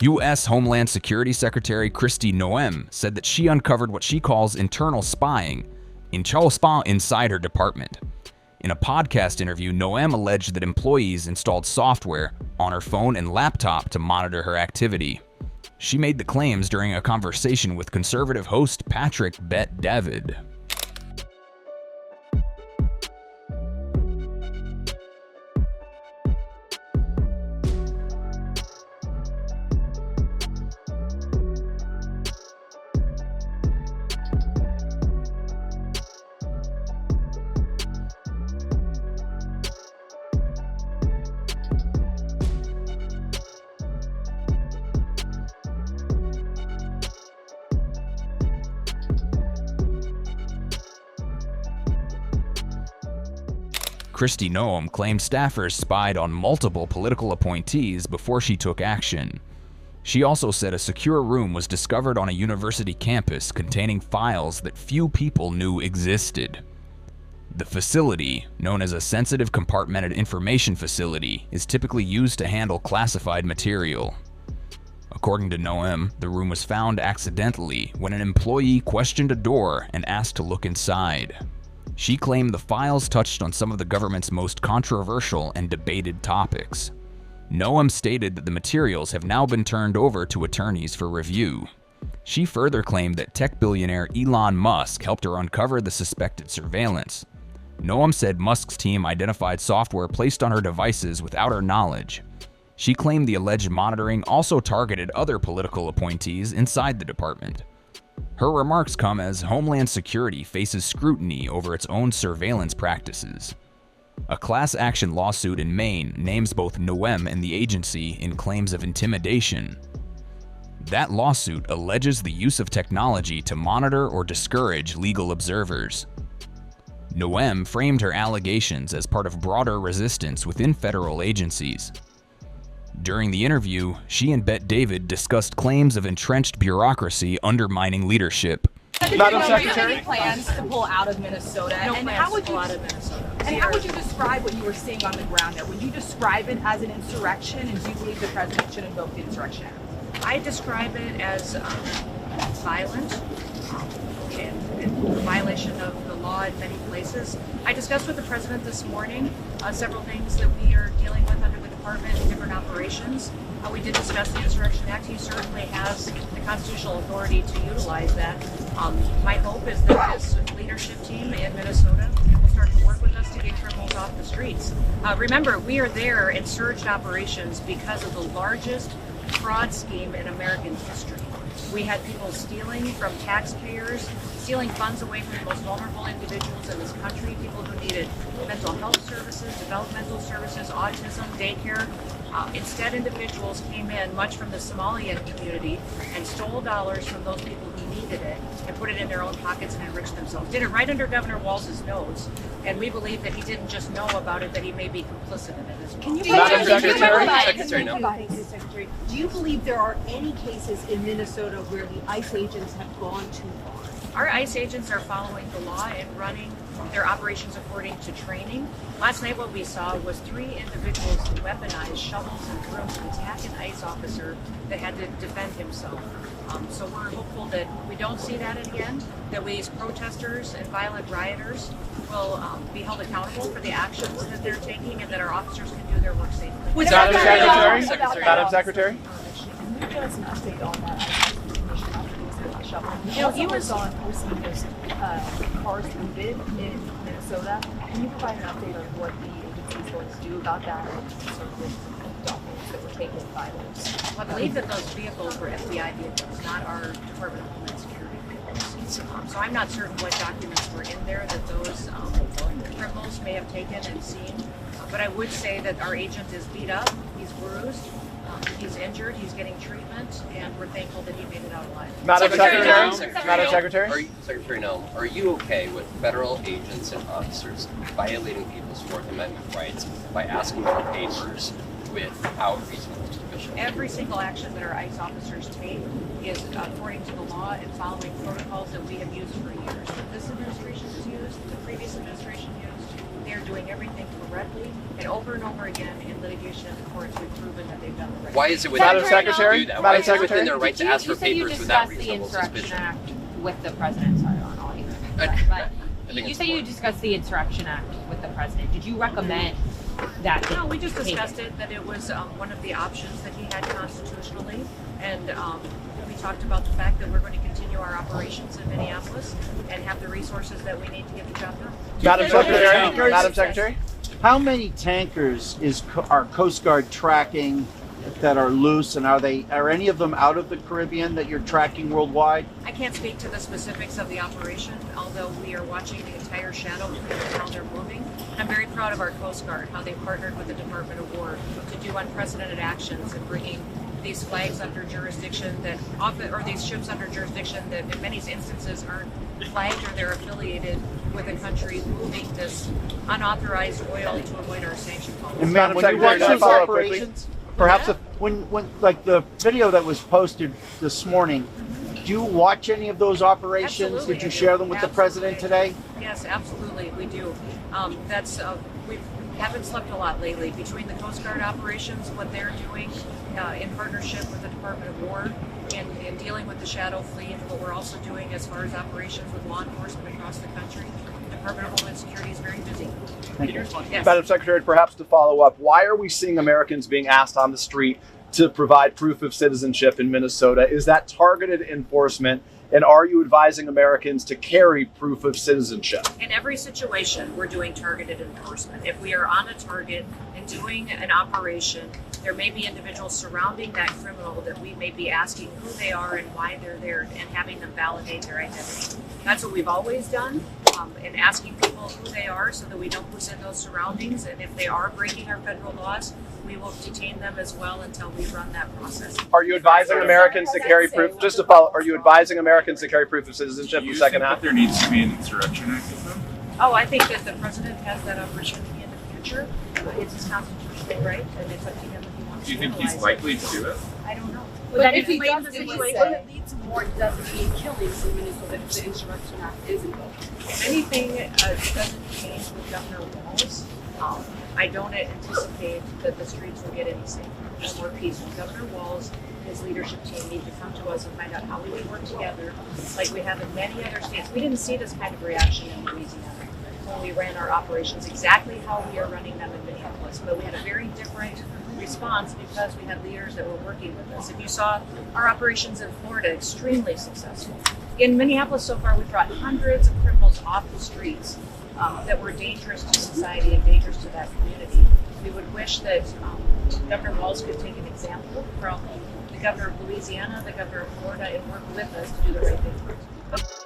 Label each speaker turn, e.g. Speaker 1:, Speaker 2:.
Speaker 1: U.S. Homeland Security Secretary Kristi Noem said that she uncovered what she calls internal spying inside her department. In a podcast interview, Noem alleged that employees installed software on her phone and laptop to monitor her activity. She made the claims during a conversation with conservative host Patrick Bet-David. Kristi Noem claimed staffers spied on multiple political appointees before she took action. She also said a secure room was discovered on a university campus containing files that few people knew existed. The facility, known as a sensitive compartmented information facility, is typically used to handle classified material. According to Noem, the room was found accidentally when an employee questioned a door and asked to look inside. She claimed the files touched on some of the government's most controversial and debated topics. Noem stated that the materials have now been turned over to attorneys for review. She further claimed that tech billionaire Elon Musk helped her uncover the suspected surveillance. Noem said Musk's team identified software placed on her devices without her knowledge. She claimed the alleged monitoring also targeted other political appointees inside the department. Her remarks come as Homeland Security faces scrutiny over its own surveillance practices. A class action lawsuit in Maine names both Noem and the agency in claims of intimidation. That lawsuit alleges the use of technology to monitor or discourage legal observers. Noem framed her allegations as part of broader resistance within federal agencies. During the interview, she and Bet-David discussed claims of entrenched bureaucracy undermining leadership.
Speaker 2: Madam Secretary, plans to pull out of Minnesota. And how would you describe what you were seeing on the ground there? Would you describe it as an insurrection, and do you believe the president should invoke the Insurrection Act?
Speaker 3: I describe it as violent and violation of the law in many places. I discussed with the president this morning several things that we are dealing with under the department in different operations. We did discuss the Insurrection Act. He certainly has the constitutional authority to utilize that. My hope is that this leadership team in Minnesota will start to work with us to get criminals off the streets. Remember, we are there in surged operations because of the largest fraud scheme in American history. We had people stealing from taxpayers, stealing funds away from the most vulnerable individuals in this country, people who needed mental health services, developmental services, autism, daycare. Instead, individuals came in, much from the Somalian community, and stole dollars from those people who needed it and put it in their own pockets and enriched themselves. Did it right under Governor Walz's nose, and we believe that he didn't just know about it, that he may be complicit in it as well.
Speaker 2: Can you
Speaker 4: Madam Secretary?
Speaker 2: Secretary, do you believe there are any cases in Minnesota where the ICE agents have gone too far?
Speaker 3: Our ICE agents are following the law and running their operations according to training. Last night what we saw was 3 individuals weaponize shovels and brooms to attack an ICE officer that had to defend himself. So we're hopeful that we don't see that again, that these protesters and violent rioters will be held accountable for the actions that they're taking, and that our officers can do their work safely.
Speaker 4: Madam Secretary? Madam Secretary?
Speaker 2: Can you give us an update on that?
Speaker 3: He was
Speaker 2: on posting those cars looted in Minnesota. Can you provide an update on what the agency is going to do about that, and sort of the documents that were taken by those?
Speaker 3: I believe that those vehicles were FBI vehicles, not our Department of Homeland Security vehicles. So I'm not certain what documents were in there that those criminals may have taken and seen. But I would say that our agent is beat up, he's bruised, he's injured, he's getting treatment, and we're thankful that he made it out alive.
Speaker 4: Madam Secretary?
Speaker 5: Madam Secretary? Secretary Noem, are you okay with federal agents and officers violating people's Fourth Amendment rights by asking for papers without reasonable suspicion?
Speaker 3: Every single action that our ICE officers take is according to the law and following protocols that we have used for years. That this administration has used, the previous administration used. The They are doing everything correctly, and over again in litigation in the courts, we've proven that they've done the right
Speaker 5: Why
Speaker 3: thing.
Speaker 5: is it within
Speaker 4: Madam Secretary?
Speaker 5: do that? Why
Speaker 4: Madam
Speaker 5: is it within
Speaker 4: Secretary?
Speaker 5: their right to ask for papers without reasonable
Speaker 6: the Insurrection
Speaker 5: suspicion?
Speaker 6: Act with the president. Sorry, on all you.
Speaker 5: I think
Speaker 6: You
Speaker 5: it's
Speaker 6: say you
Speaker 5: important.
Speaker 6: discussed the Insurrection Act with the president. Did you recommend that?
Speaker 3: No, we just
Speaker 6: take
Speaker 3: discussed it, that it was one of the options that he had constitutionally, and we talked about the fact that we're going to continue our operations in Minneapolis and have the resources that we need to get the job done.
Speaker 4: Madam Secretary?
Speaker 7: Very
Speaker 4: Madam
Speaker 7: successful.
Speaker 4: Secretary?
Speaker 7: How many tankers are Coast Guard tracking that are loose, and are any of them out of the Caribbean that you're tracking worldwide?
Speaker 3: I can't speak to the specifics of the operation, although we are watching the entire shadow fleet and how they're moving. I'm very proud of our Coast Guard, how they partnered with the Department of War to do unprecedented actions in bringing these flags under jurisdiction that often, or these ships under jurisdiction that in many instances aren't flagged or they're affiliated with a country moving this unauthorized oil to avoid our sanction policy.
Speaker 7: And
Speaker 4: Madam
Speaker 7: when you
Speaker 4: Secretary,
Speaker 7: watch
Speaker 4: can I
Speaker 7: those
Speaker 4: follow up quickly?
Speaker 7: operations, perhaps when like the video that was posted this morning, do you watch any of those operations?
Speaker 3: Absolutely,
Speaker 7: Did you
Speaker 3: I do.
Speaker 7: share them with the president today?
Speaker 3: Yes, absolutely, we do. We haven't slept a lot lately between the Coast Guard operations, what they're doing in partnership with the Department of War, and dealing with the shadow fleet, and what we're also doing as far as operations with law enforcement across the country. The Department of Homeland Security is very busy.
Speaker 7: Thank you.
Speaker 3: Yes.
Speaker 4: Madam Secretary, perhaps to follow up, why are we seeing Americans being asked on the street to provide proof of citizenship in Minnesota? Is that targeted enforcement? And are you advising Americans to carry proof of citizenship?
Speaker 3: In every situation, we're doing targeted enforcement. If we are on a target and doing an operation, there may be individuals surrounding that criminal that we may be asking who they are and why they're there and having them validate their identity. That's what we've always done, and asking people who they are so that we know who's in those surroundings. And if they are breaking our federal laws, we will detain them as well until we run that process.
Speaker 4: Are you advising Americans to carry proof? Just to follow, are you advising Americans to carry proof of citizenship in the second half?
Speaker 8: There needs to be an insurrection act with them.
Speaker 3: Oh, I think that the president has that opportunity in the future. It's his constitutional right, and it's up to him if he wants
Speaker 8: Do you
Speaker 3: to
Speaker 8: think
Speaker 3: utilize
Speaker 8: he's
Speaker 3: it.
Speaker 8: likely to do it?
Speaker 3: I don't know.
Speaker 2: But if he
Speaker 3: explain
Speaker 2: does
Speaker 3: the
Speaker 2: do it,
Speaker 3: situation?
Speaker 2: will it lead to more deaths and killings in Minnesota if the Insurrection Act is invoked?
Speaker 3: If anything doesn't change with Governor Walz, I don't anticipate that the streets will get any safer or more peaceful. Governor Walz and his leadership team need to come to us and find out how we can work together like we have in many other states. We didn't see this kind of reaction in Louisiana when we ran our operations exactly how we are running them in Minneapolis, but we had a very different response because we had leaders that were working with us. If you saw our operations in Florida, extremely successful. In Minneapolis so far, we've brought hundreds of criminals off the streets that were dangerous to society and dangerous to that community. We would wish that Governor Walz could take an example from the governor of Louisiana, the governor of Florida, and work with us to do the right thing.